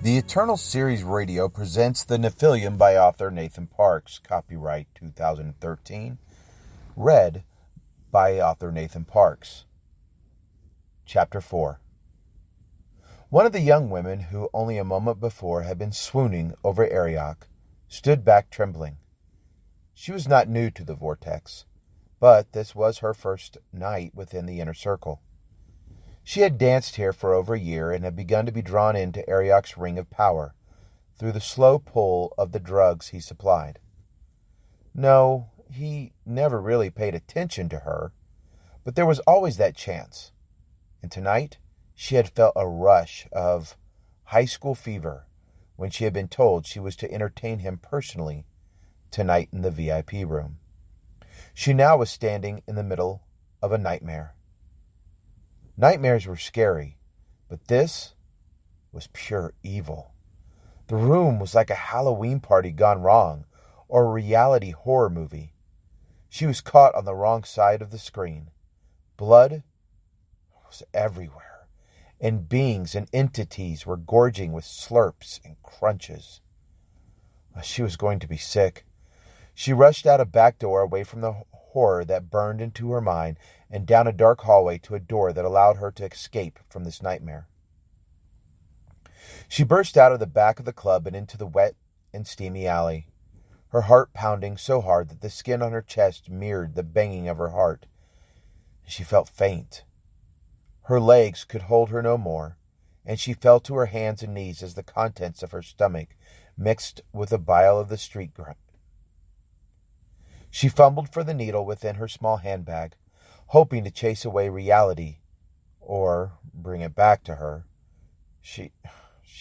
The Eternal Series Radio presents The Nephelium by author Nathan Parks, copyright 2013, read by author Nathan Parks. Chapter 4. One of the young women who only a moment before had been swooning over Arioch stood back trembling. She was not new to the vortex, but this was her first night within the inner circle. She had danced here for over a year and had begun to be drawn into Arioch's ring of power through the slow pull of the drugs he supplied. No, he never really paid attention to her, but there was always that chance. And tonight, she had felt a rush of high school fever when she had been told she was to entertain him personally tonight in the VIP room. She now was standing in the middle of a nightmare. Nightmares were scary, but this was pure evil. The room was like a Halloween party gone wrong, or a reality horror movie. She was caught on the wrong side of the screen. Blood was everywhere, and beings and entities were gorging with slurps and crunches. She was going to be sick. She rushed out a back door away from the horror that burned into her mind and down a dark hallway to a door that allowed her to escape from this nightmare. She burst out of the back of the club and into the wet and steamy alley, her heart pounding so hard that the skin on her chest mirrored the banging of her heart. She felt faint. Her legs could hold her no more, and she fell to her hands and knees as the contents of her stomach mixed with the bile of the street grunt. She fumbled for the needle within her small handbag, hoping to chase away reality, or bring it back to her. She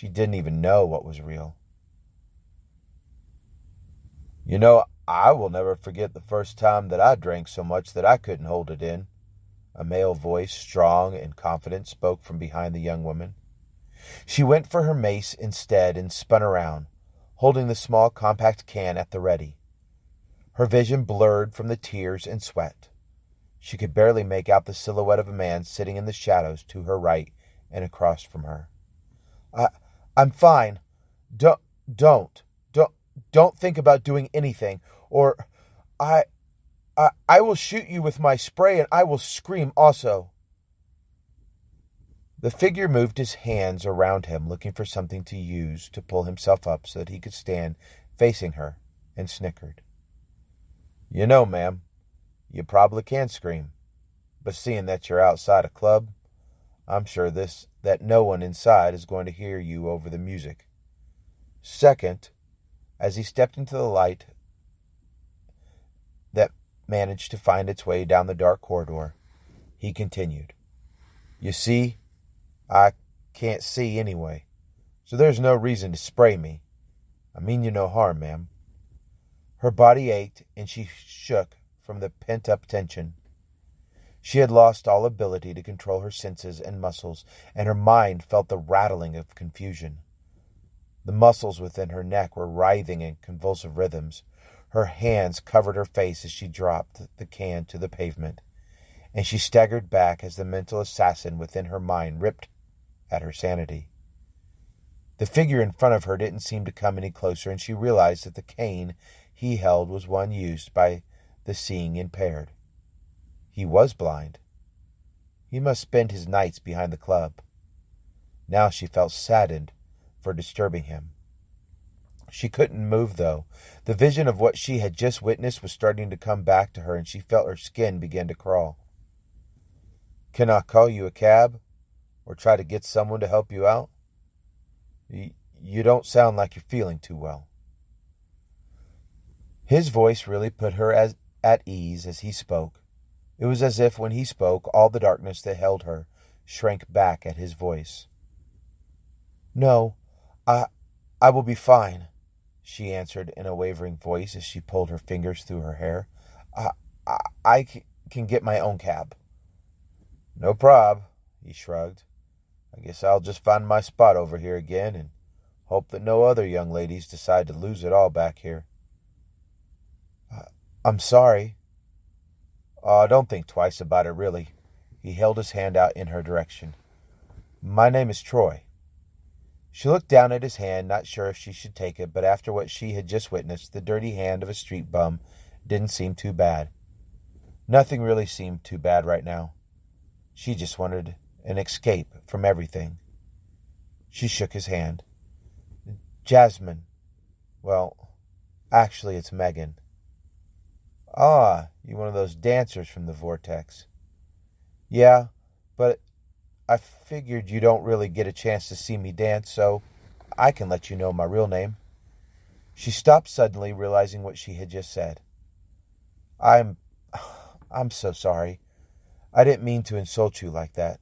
didn't even know what was real. I will never forget the first time that I drank so much that I couldn't hold it in. A male voice, strong and confident, spoke from behind the young woman. She went for her mace instead and spun around, holding the small compact can at the ready. Her vision blurred from the tears and sweat. She could barely make out the silhouette of a man sitting in the shadows to her right and across from her. I'm fine. Don't think about doing anything, or I will shoot you with my spray and I will scream also. The figure moved his hands around him, looking for something to use to pull himself up so that he could stand facing her, and snickered. Ma'am, you probably can scream, but seeing that you're outside a club, I'm sure that no one inside is going to hear you over the music. Second, as he stepped into the light that managed to find its way down the dark corridor, he continued, You see, I can't see anyway, so there's no reason to spray me. I mean you no harm, ma'am. Her body ached, and she shook from the pent-up tension. She had lost all ability to control her senses and muscles, and her mind felt the rattling of confusion. The muscles within her neck were writhing in convulsive rhythms. Her hands covered her face as she dropped the can to the pavement, and she staggered back as the mental assassin within her mind ripped at her sanity. The figure in front of her didn't seem to come any closer, and she realized that the cane he held was one used by the seeing impaired. He was blind. He must spend his nights behind the club. Now she felt saddened for disturbing him. She couldn't move, though. The vision of what she had just witnessed was starting to come back to her, and she felt her skin begin to crawl. Can I call you a cab? Or try to get someone to help you out? You don't sound like you're feeling too well. His voice really put her at ease as he spoke. It was as if when he spoke, all the darkness that held her shrank back at his voice. No, I will be fine, she answered in a wavering voice as she pulled her fingers through her hair. I can get my own cab. No prob, he shrugged. I guess I'll just find my spot over here again and hope that no other young ladies decide to lose it all back here. I'm sorry. Oh, don't think twice about it, really. He held his hand out in her direction. My name is Troy. She looked down at his hand, not sure if she should take it, but after what she had just witnessed, the dirty hand of a street bum didn't seem too bad. Nothing really seemed too bad right now. She just wanted an escape from everything. She shook his hand. Jasmine. Well, actually, it's Megan. Ah, you one of those dancers from the Vortex. Yeah, but I figured you don't really get a chance to see me dance, so I can let you know my real name. She stopped suddenly, realizing what she had just said. I'm so sorry. I didn't mean to insult you like that.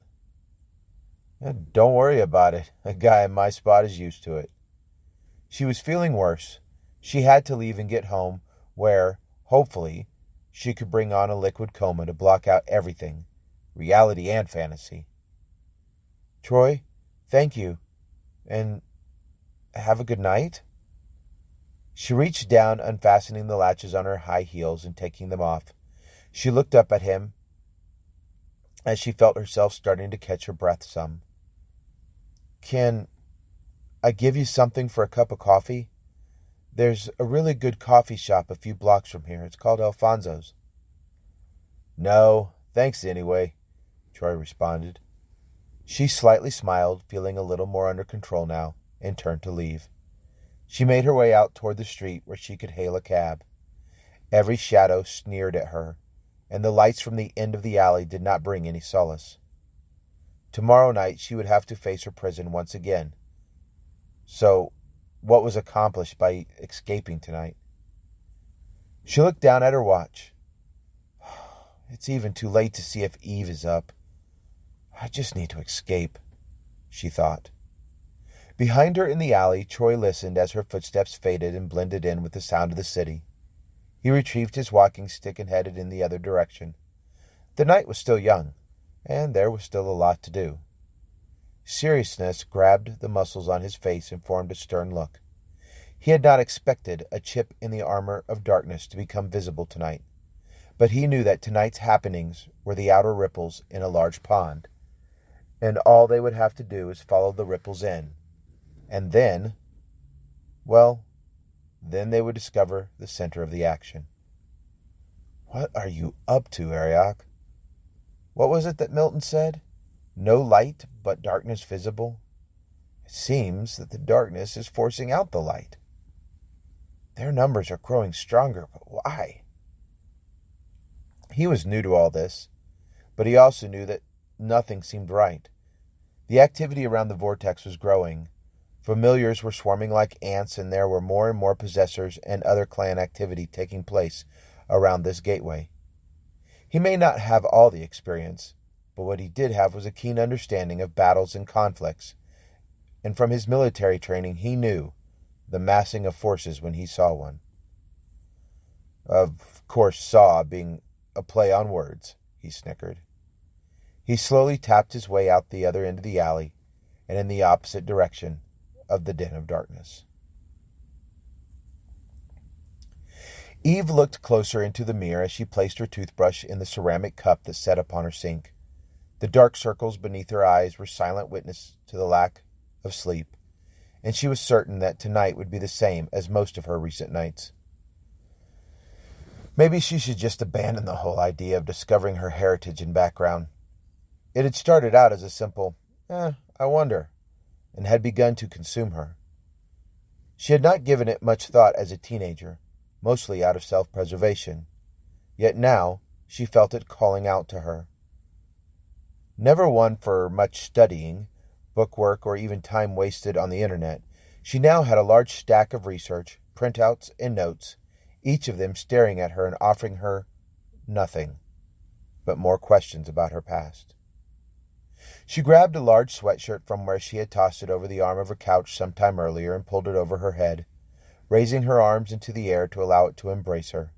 Don't worry about it. A guy in my spot is used to it. She was feeling worse. She had to leave and get home, where, hopefully, she could bring on a liquid coma to block out everything, reality and fantasy. Troy, thank you, and have a good night. She reached down, unfastening the latches on her high heels and taking them off. She looked up at him as she felt herself starting to catch her breath some. Can I give you something for a cup of coffee? There's a really good coffee shop a few blocks from here. It's called Alfonso's. No, thanks anyway, Troy responded. She slightly smiled, feeling a little more under control now, and turned to leave. She made her way out toward the street where she could hail a cab. Every shadow sneered at her, and the lights from the end of the alley did not bring any solace. Tomorrow night she would have to face her prison once again. So, what was accomplished by escaping tonight? She looked down at her watch. It's even too late to see if Eve is up. I just need to escape, she thought. Behind her in the alley, Troy listened as her footsteps faded and blended in with the sound of the city. He retrieved his walking stick and headed in the other direction. The night was still young, and there was still a lot to do. Seriousness grabbed the muscles on his face and formed a stern look. He had not expected a chip in the armor of darkness to become visible tonight, but he knew that tonight's happenings were the outer ripples in a large pond, and all they would have to do is follow the ripples in. And then, well, then they would discover the center of the action. What are you up to, Ariok? What was it that Milton said? No light but darkness visible? It seems that the darkness is forcing out the light. Their numbers are growing stronger, but why? He was new to all this, but he also knew that nothing seemed right. The activity around the vortex was growing. Familiars were swarming like ants, and there were more and more possessors and other clan activity taking place around this gateway. He may not have all the experience, but what he did have was a keen understanding of battles and conflicts, and from his military training he knew the massing of forces when he saw one. Of course, saw being a play on words, he snickered. He slowly tapped his way out the other end of the alley and in the opposite direction of the den of darkness. Eve looked closer into the mirror as she placed her toothbrush in the ceramic cup that sat upon her sink. The dark circles beneath her eyes were silent witness to the lack of sleep, and she was certain that tonight would be the same as most of her recent nights. Maybe she should just abandon the whole idea of discovering her heritage and background. It had started out as a simple, I wonder, and had begun to consume her. She had not given it much thought as a teenager, mostly out of self-preservation, yet now she felt it calling out to her. Never one for much studying, bookwork, or even time wasted on the internet, she now had a large stack of research, printouts, and notes, each of them staring at her and offering her nothing but more questions about her past. She grabbed a large sweatshirt from where she had tossed it over the arm of her couch some time earlier and pulled it over her head, raising her arms into the air to allow it to embrace her.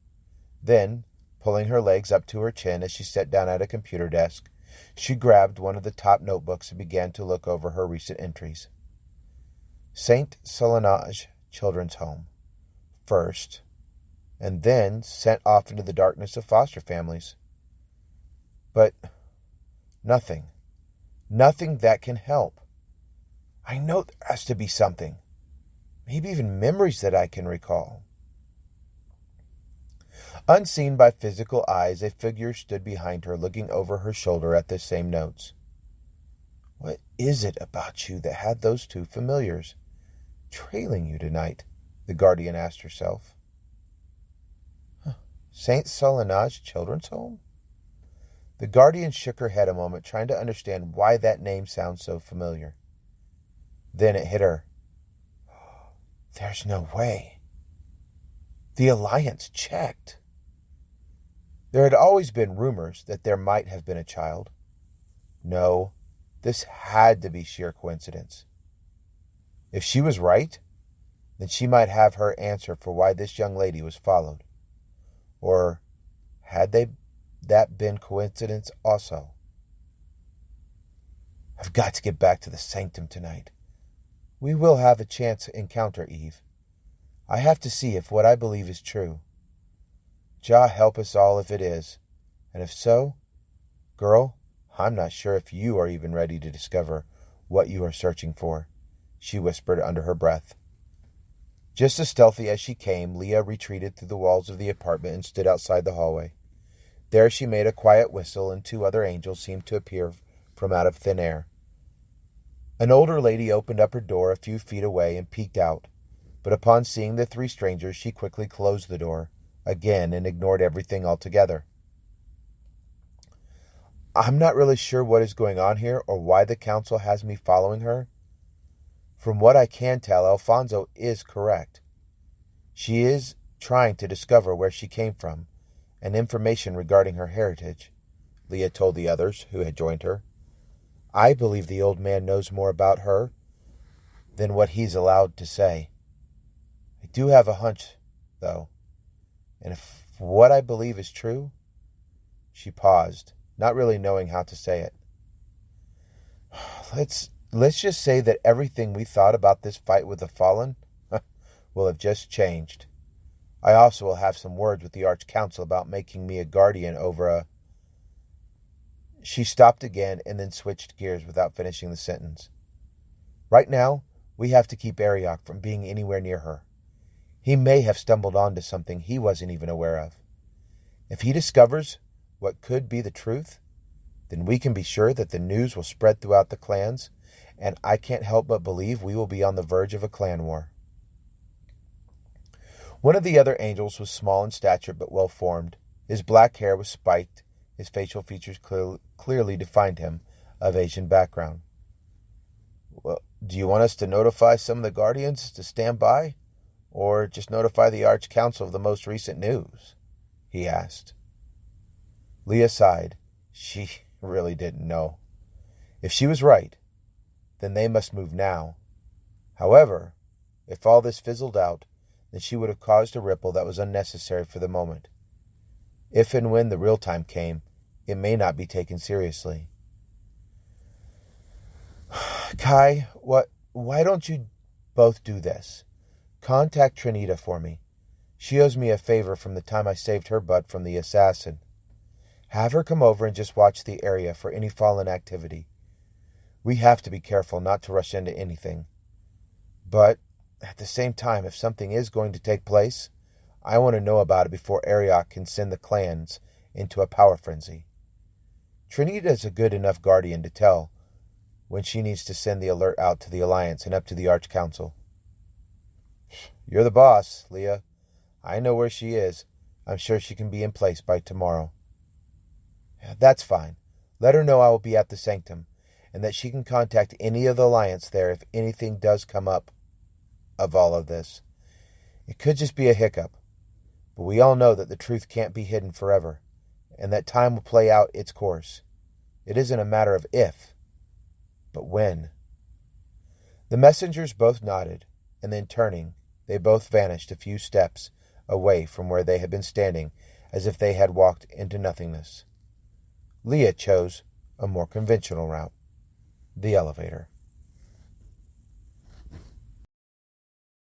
Then, pulling her legs up to her chin as she sat down at a computer desk, she grabbed one of the top notebooks and began to look over her recent entries. Saint Solange Children's Home. First, and then sent off into the darkness of foster families. But nothing that can help. I know there has to be something. Maybe even memories that I can recall. Unseen by physical eyes, a figure stood behind her, looking over her shoulder at the same notes. What is it about you that had those two familiars trailing you tonight? The guardian asked herself. St. Solange Children's Home? The guardian shook her head a moment, trying to understand why that name sounds so familiar. Then it hit her. There's no way. The Alliance checked. There had always been rumors that there might have been a child. No, this had to be sheer coincidence. If she was right, then she might have her answer for why this young lady was followed. Or had that been coincidence also? I've got to get back to the sanctum tonight. We will have a chance encounter, Eve. I have to see if what I believe is true. Jah help us all if it is. And if so, girl, I'm not sure if you are even ready to discover what you are searching for, she whispered under her breath. Just as stealthy as she came, Leah retreated through the walls of the apartment and stood outside the hallway. There she made a quiet whistle, and two other angels seemed to appear from out of thin air. An older lady opened up her door a few feet away and peeked out, but upon seeing the three strangers, she quickly closed the door again and ignored everything altogether. I'm not really sure what is going on here or why the council has me following her. From what I can tell, Alfonso is correct. She is trying to discover where she came from and information regarding her heritage, Leah told the others who had joined her. I believe the old man knows more about her than what he's allowed to say. I do have a hunch, though, and if what I believe is true... She paused, not really knowing how to say it. Let's just say that everything we thought about this fight with the Fallen will have just changed. I also will have some words with the Arch Council about making me a guardian over a... She stopped again and then switched gears without finishing the sentence. Right now, we have to keep Ariok from being anywhere near her. He may have stumbled onto something he wasn't even aware of. If he discovers what could be the truth, then we can be sure that the news will spread throughout the clans, and I can't help but believe we will be on the verge of a clan war. One of the other angels was small in stature but well-formed. His black hair was spiked. His facial features clearly defined him of Asian background. Well, do you want us to notify some of the Guardians to stand by? Or just notify the Arch Council of the most recent news? He asked. Leah sighed. She really didn't know. If she was right, then they must move now. However, if all this fizzled out, then she would have caused a ripple that was unnecessary for the moment. If and when the real time came, it may not be taken seriously. Kai, why don't you both do this? Contact Trinita for me. She owes me a favor from the time I saved her butt from the assassin. Have her come over and just watch the area for any fallen activity. We have to be careful not to rush into anything. But at the same time, if something is going to take place, I want to know about it before Ariok can send the clans into a power frenzy. Trinita is a good enough guardian to tell when she needs to send the alert out to the Alliance and up to the Arch Council. You're the boss, Leah. I know where she is. I'm sure she can be in place by tomorrow. That's fine. Let her know I will be at the sanctum, and that she can contact any of the Alliance there if anything does come up of all of this. It could just be a hiccup, but we all know that the truth can't be hidden forever, and that time will play out its course. It isn't a matter of if, but when. The messengers both nodded, and then turning, they both vanished a few steps away from where they had been standing, as if they had walked into nothingness. Leah chose a more conventional route, the elevator.